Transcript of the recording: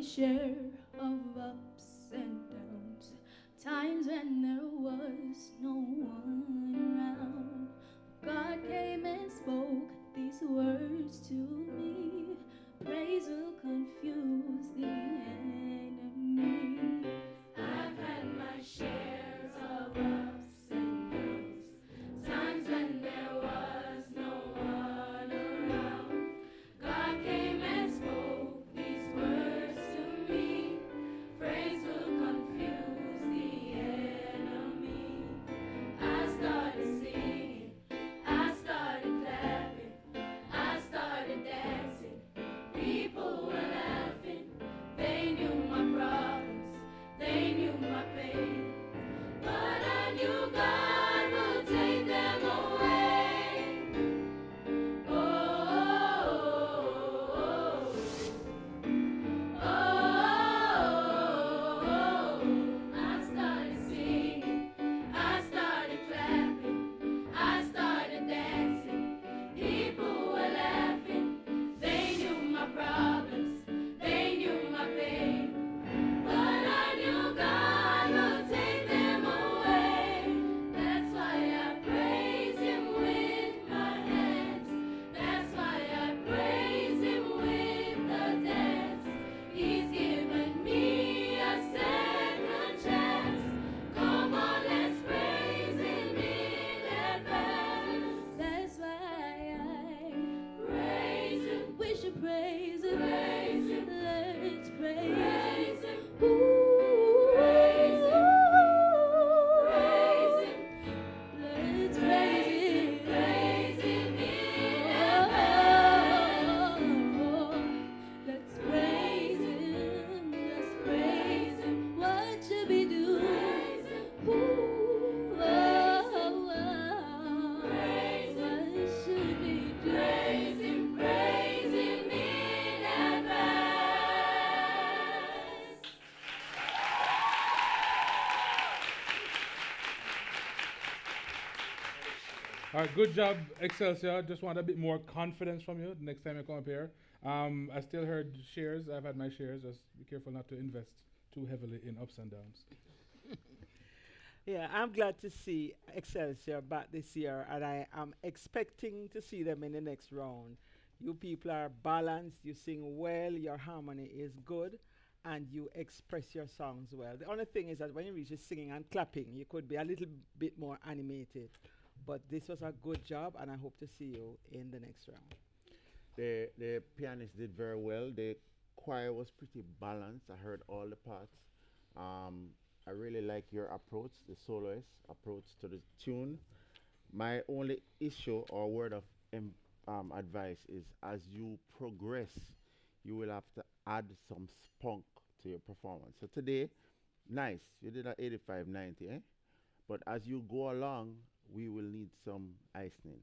share of ups and downs, times when there was no one around. God came and spoke these words to me. Praise will confuse the enemy. I've had my share of ups and downs, times when there was no one around. God came and spoke these words to me. Praise will confuse the enemy. I started singing, I started clapping, I started dancing. People were laughing. They knew my problems, they knew my pain. But I knew God would take them away. Oh, oh, oh, oh. I started singing, I started clapping, I started dancing. People were laughing. They knew my problems, they knew my pain. But I knew God would take them away. That's why I praise Him with my hands. That's why I praise Him with the dance. He's given me a second chance. Come on, let's praise Him in advance. That's why I praise Him. We should praise Him. Praise Him. Let's praise Him. Ooh. Praise Him. Praise Him. Let's praise Him. Praise Him in advance. Let's praise Him. Let's praise Him. What should we do? Praise Him. Ooh. Praise Him. What should we do? Praise Him. Praise Him in advance. All right, good job, Excelsior. Just want a bit more confidence from you the next time you come up here. I still heard shares. I've had my shares. Just be careful not to invest too heavily in ups and downs. Yeah, I'm glad to see Excelsior back this year, and I am expecting to see them in the next round. You people are balanced, you sing well, your harmony is good, and you express your songs well. The only thing is that when you reach the singing and clapping, you could be a little bit more animated. But this was a good job, and I hope to see you in the next round. The pianist did very well. The choir was pretty balanced. I heard all the parts. I really like your approach, the soloist approach to the tune. My only issue or word of advice is as you progress, you will have to add some spunk to your performance. So today, nice, you did an 85, 90, eh? But as you go along, we will need some icing.